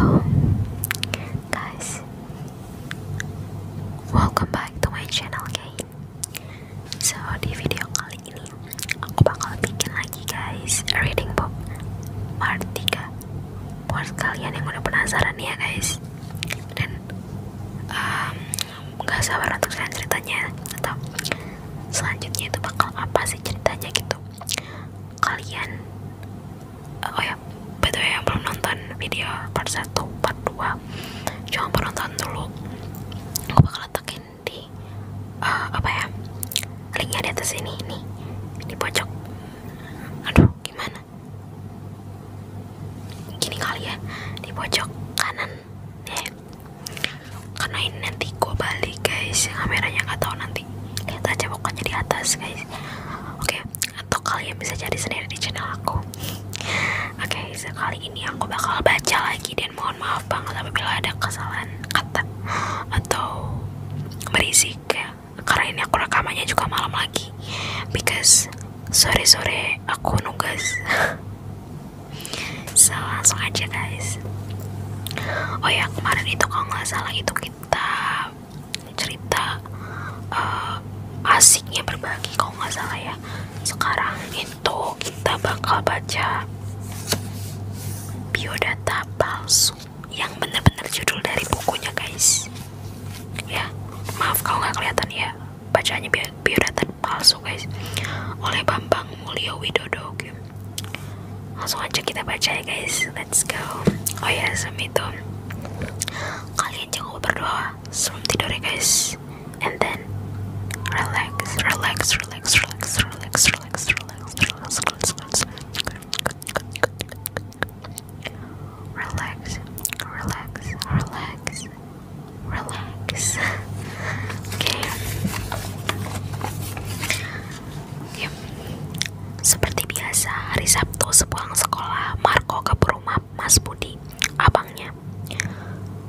Halo guys, welcome back to my channel again. So di video kali ini aku bakal bikin lagi guys reading book part 3 buat kalian yang udah penasaran ya guys. Dan gak sabar untuk kalian ceritanya atau selanjutnya itu bakal apa sih ceritanya gitu. Kalian oh ya, betul ya, yang belum nonton video part 1, part 2 jangan lupa nonton dulu. Aku bakal letakin di linknya di atas ini nih, di pojok. Aduh gimana, gini kali ya, di pojok kanan ya, karena ini nanti gue balik guys, kameranya gak tahu, nanti lihat aja pokoknya di atas guys. Oke, atau kalian bisa cari sendiri di channel aku. Oke, sekali ini aku bakal baca lagi dan mohon maaf banget apabila ada kesalahan kata atau berisik ya, karena ini aku rekamannya juga malam lagi because sore-sore aku nugas. So langsung aja guys. Oh ya, kemarin itu kalau nggak salah itu kita cerita asiknya berbagi kalau nggak salah ya. Sekarang itu kita bakal baca biodata palsu yang benar-benar judul dari bukunya guys ya. Maaf kalau nggak kelihatan ya, bacanya biodata palsu guys, oleh Bambang Mulyo Widodo. Oke, langsung aja kita baca ya guys, let's go. Oh ya, sebelum itu kalian jangan lupa berdoa sebelum tidur ya guys, and then relax, relax, relax, relax, relax, relax, relax, relax, relax, relax. Relax, relax, relax, relax. Oke. Yuk. Seperti biasa, hari Sabtu sepulang sekolah, Marco ke rumah Mas Budi, abangnya.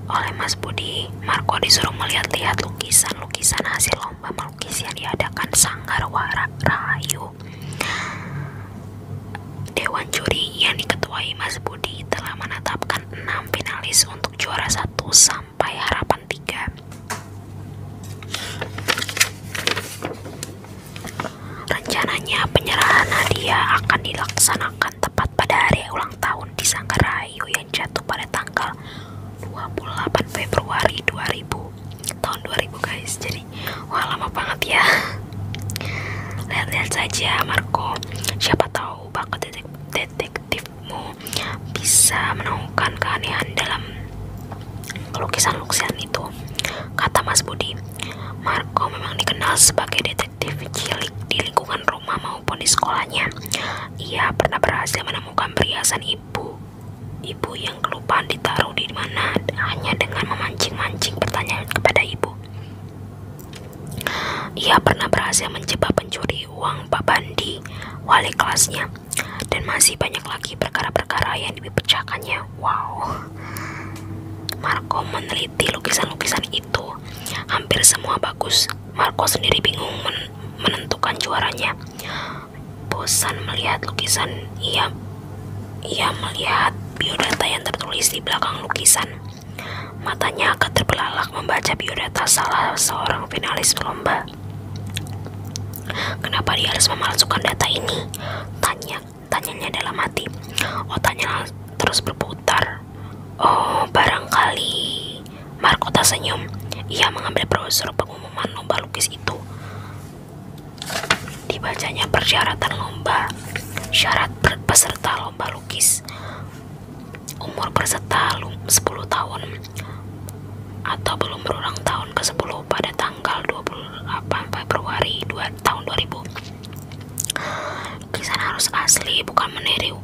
Oleh Mas Budi, Marco disuruh melihat-lihat lukisan-lukisan hasil lomba melukis yang diadakan Sanggar Rahayu. Dewan juri yang diketuai Mas Budi telah menetapkan 6 finalis untuk juara 1 sampai harapan 3. Rencananya penyerahan hadiah akan dilaksanakan tepat pada hari ulang tahun di Sanggar Rahayu yang jatuh pada tanggal 28 Februari 2000 tahun 2000 guys. Jadi wah, lama banget ya. Lihat-lihat saja Marco, siapa tahu bakat detektifmu bisa menemukan keanehan dalam lukisan-lukisan itu, kata Mas Budi. Marco memang dikenal sebagai detektif cilik di lingkungan rumah maupun di sekolahnya. Ia pernah berhasil menemukan perhiasan ibu yang kelupaan ditaruh di mana hanya dengan memancing-mancing pertanyaan kepada ibu. Ia pernah berhasil menjebak pencuri uang Pak Bandi, wali kelasnya, dan masih banyak lagi perkara-perkara yang dipecahkannya. Wow. Marco meneliti lukisan-lukisan itu, hampir semua bagus. Marco sendiri bingung menentukan juaranya. Bosan melihat lukisan, ia melihat biodata yang tertulis di belakang lukisan. Matanya agak terbelalak membaca biodata salah seorang finalis lomba. Kenapa dia harus memalsukan data ini? Tanyanya dalam hati. Otaknya terus berputar. Oh, barangkali. Marco tersenyum. Ia mengambil brosur pengumuman lomba lukis itu. Dibacanya persyaratan lomba. Syarat peserta lomba lukis: umur peserta 10 tahun atau belum berulang tahun ke-10 pada tanggal 28 Februari tahun 2000. Lukisan harus asli, bukan meniru.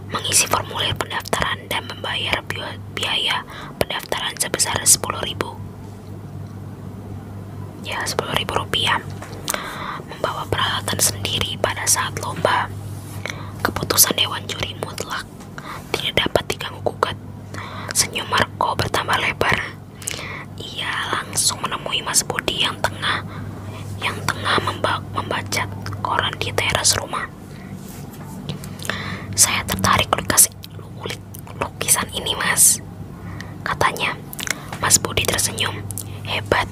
Mengisi formulir pendaftaran dan membayar biaya pendaftaran sebesar 10.000. Ya, 10.000 rupiah. Membawa peralatan sendiri pada saat lomba. Keputusan Dewan Juri mutlak, tidak dapat diganggu gugat. Senyum Marco bertambah lebar. Ia langsung menemui Mas Budi yang tengah membaca koran di teras rumah. Saya tertarik lukisan lukisan ini, Mas," katanya. Mas Budi tersenyum. "Hebat,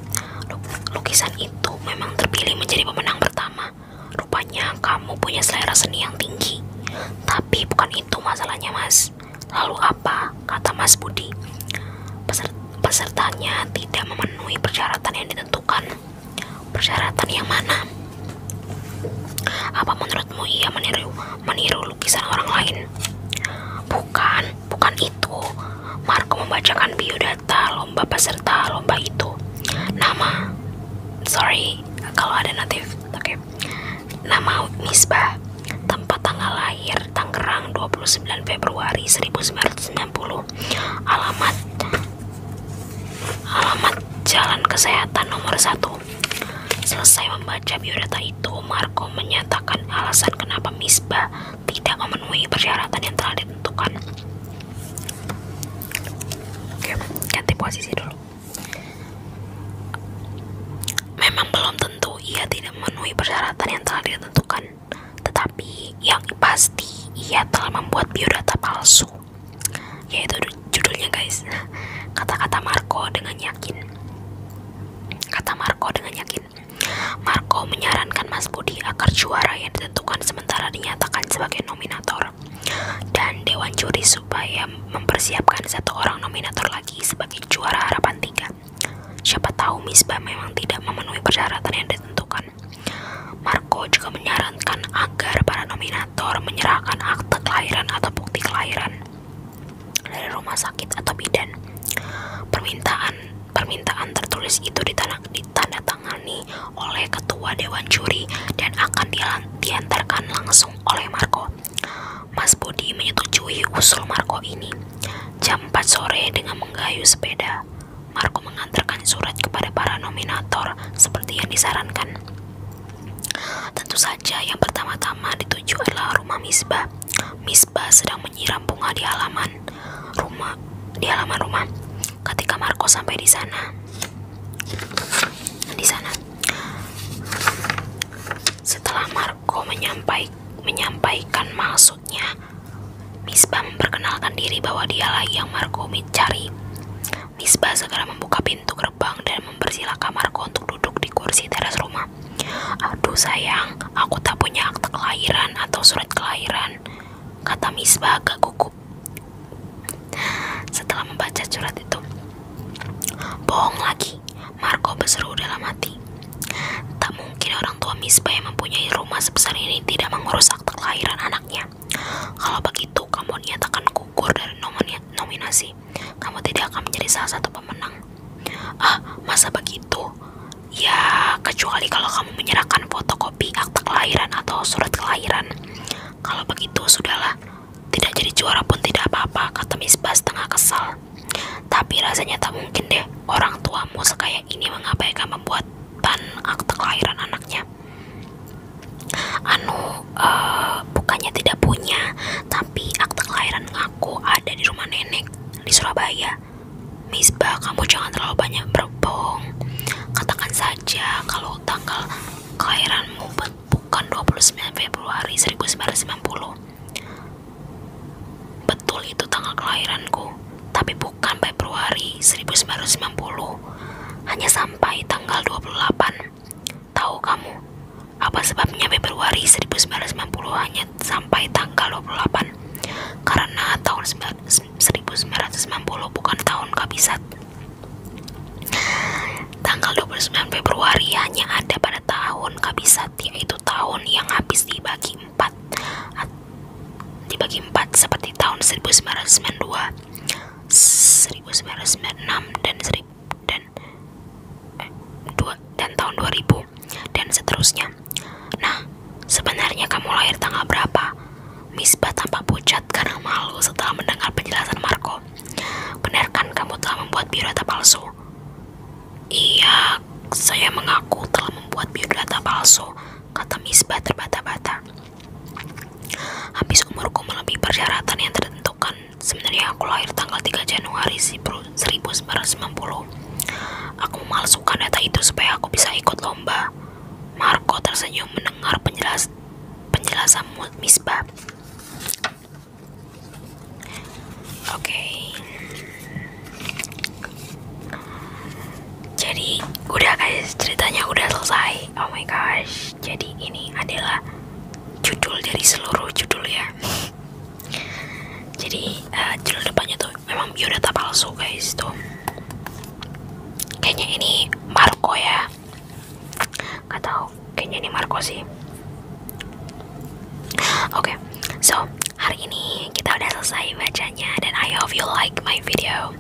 lukisan itu memang terpilih menjadi pemenang pertama. Rupanya kamu punya selera seni yang tinggi." "Tapi bukan itu masalahnya, Mas." "Lalu apa?" kata Mas Budi. Pesertanya tidak memenuhi persyaratan yang ditentukan." "Persyaratan yang mana?" "Apa menurutmu ia meniru lukisan orang lain?" Bukan itu." Marco membacakan biodata lomba peserta lomba itu. Kalau ada natif. Oke. Nama Misbah, tempat tanggal lahir Tangerang 29 Februari 1990, alamat Jalan Kesehatan nomor 1. Selesai membaca biodata itu, Marco menyatakan alasan kenapa Misbah tidak memenuhi persyaratan yang telah ditentukan. Oke, ganti posisi dulu. "Memang belum tentu ia tidak memenuhi persyaratan yang telah ditentukan, tetapi yang pasti ia telah membuat biodata palsu." Yaitu judulnya, guys. Kata Marco dengan yakin. Marco menyarankan Mas Budi agar juara yang ditentukan sementara dinyatakan sebagai nominator, dan Dewan Juri supaya mempersiapkan 1 orang nominator lagi sebagai juara harapan 3. Siapa tahu Misbah memang tidak memenuhi persyaratan yang ditentukan. Marco juga menyarankan agar para nominator menyerahkan akte kelahiran atau bukti kelahiran dari rumah sakit atau bidan. Permintaan tertulis itu ditandatangani oleh ketua Dewan Juri dan akan diantarkan langsung oleh Marco. Mas Budi menyetujui usul Marco ini. Jam 4 sore dengan menggayuh sepeda, Marco mengantarkan surat kepada para nominator seperti yang disarankan. Tentu saja yang pertama-tama dituju adalah rumah Misbah. Misbah sedang menyiram bunga di halaman rumah. Ketika Marco sampai di sana, setelah Marco menyampaikan maksudnya, Misbah memperkenalkan diri bahwa dialah yang Marco cari. Misbah segera membuka pintu gerbang dan mempersilahkan Marco untuk duduk di kursi teras rumah. "Aduh sayang, aku tak punya akte kelahiran atau surat kelahiran," kata Misbah agak gugup setelah membaca surat itu. "Bohong lagi," Marco berseru dalam hati. Tak mungkin orang tua Misbah yang mempunyai rumah sebesar ini tidak mengurus akte kelahiran anaknya. "Kalau begitu, kamu dinyatakan gugur dari nominasi. Kamu tidak akan menjadi salah satu pemenang." "Ah, masa begitu?" "Ya, kecuali kalau kamu menyerahkan fotokopi akte kelahiran atau surat kelahiran." "Kalau begitu, sudahlah. Tidak jadi juara pun tidak apa-apa," kata Misbah setengah kesal. "Tapi rasanya tak mungkin deh orang tuamu sekaya ini mengabaikan pembuatan akte kelahiran anaknya." Bukannya tidak punya, tapi akte kelahiran aku ada di rumah nenek di Surabaya." "Misbah, kamu jangan terlalu banyak berbohong. Katakan saja kalau tanggal kelahiranmu bukan 29 Februari 1990. "Betul, itu tanggal kelahiranku, tapi bukan Februari 1990. Hanya sampai tanggal 28. Tahu kamu apa sebabnya Februari 1990 hanya sampai tanggal 28? Karena tahun 1990 bukan tahun kabisat. Tanggal 29 Februari hanya ada pada tahun kabisat, yaitu tahun yang habis dibagi 4 seperti tahun 1992, 1996 dan tahun 2000 dan seterusnya. Nah, sebenarnya kamu lahir tanggal berapa?" Misbah tampak pucat karena malu setelah mendengar penjelasan Marco. "Benarkan kamu telah membuat biodata palsu?" "Iya, saya mengaku telah membuat biodata palsu," kata Misbah terbata-bata. "Habis umurku melebihi persyaratan yang tertentukan. Sebenarnya aku lahir tanggal 3 Januari 1990. Aku memalsukan data itu supaya aku bisa ikut lomba." Marco tersenyum mendengar penjelasan Misbah. Oke. Jadi udah guys, ceritanya udah selesai. Oh my gosh. Jadi ini adalah judul dari seluruh judul ya. Jadi judul depannya tuh memang biodata palsu guys tuh. Kayaknya ini Marco ya. Gak tahu, kayaknya ini Marco sih. Oke, so hari ini kita udah selesai bacanya dan I hope you like my video.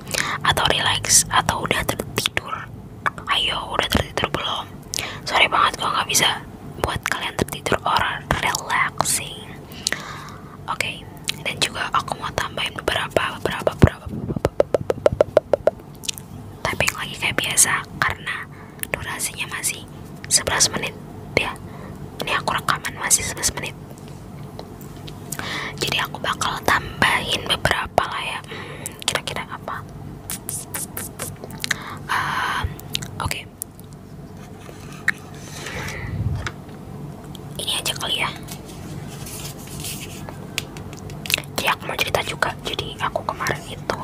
Atau relax atau udah tertidur. Ayo, udah tertidur belum? Sorry banget kalau nggak bisa buat kalian tertidur or relaxing. Oke, dan juga aku mau tambahin beberapa typing lagi kayak biasa karena durasinya masih 11 menit ya. Ini aku rekaman masih 11 menit. Jadi aku bakal tambahin beberapa lah ya. Kira-kira apa? Oke. Ini aja kali ya. Jadi aku mau cerita juga. Jadi aku kemarin itu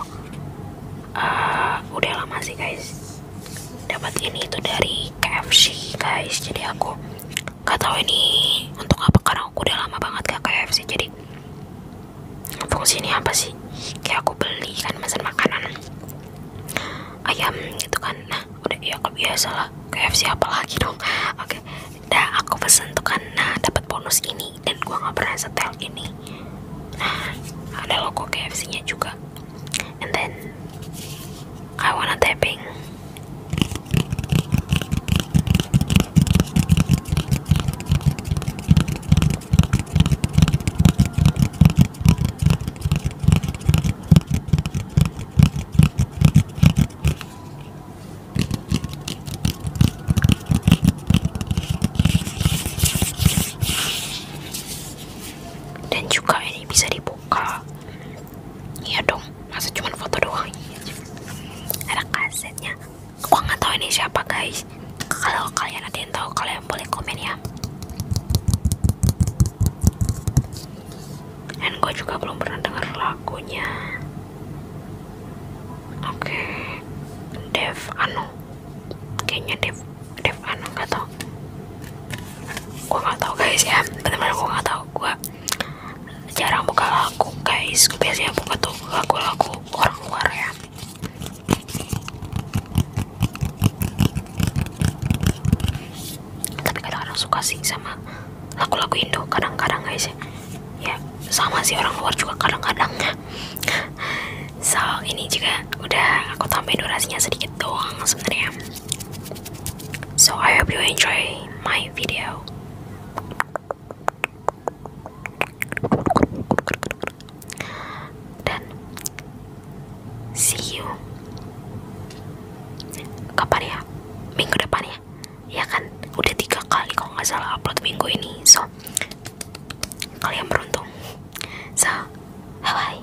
udah lama sih guys dapat ini itu dari KFC guys. Jadi aku gak tahu ini untuk apa karena aku udah lama banget gak KFC. Jadi fungsinya apa sih? Kayak aku beli kan pesan makanan ayam gitu kan. Nah udah ya kebiasa lah KFC apalagi dong. Oke, dah aku pesen tuh kan. Nah dapat bonus ini dan gua nggak pernah setel ini. Nah ada logo KFC nya juga. And then I wanna tapping. Dan juga ini bisa dibuka. Iya dong, masa cuma foto doang. Ada kasetnya. Aku nggak tahu ini siapa guys. Kalau kalian ada yang tahu, kalian boleh komen ya. Dan gue juga belum pernah dengar lagunya. Oke, Dev Ano. Kayaknya Dev Ano, nggak tahu. Gue nggak tahu guys ya. Benar-benar gue nggak tahu. Gue jarang buka lagu guys. Gue biasanya buka tuh lagu-lagu orang luar ya. Tapi kadang-kadang suka sih sama lagu-lagu Indo kadang-kadang guys ya. Ya sama sih orang luar juga kadang-kadang. So ini juga udah aku tambahin durasinya sedikit doang sebenarnya. So I hope you enjoy my video. Dan see you kapan ya? Minggu depan ya? Ya kan udah 3 kali kalau nggak salah upload minggu ini. So kalian beruntung. So bye bye.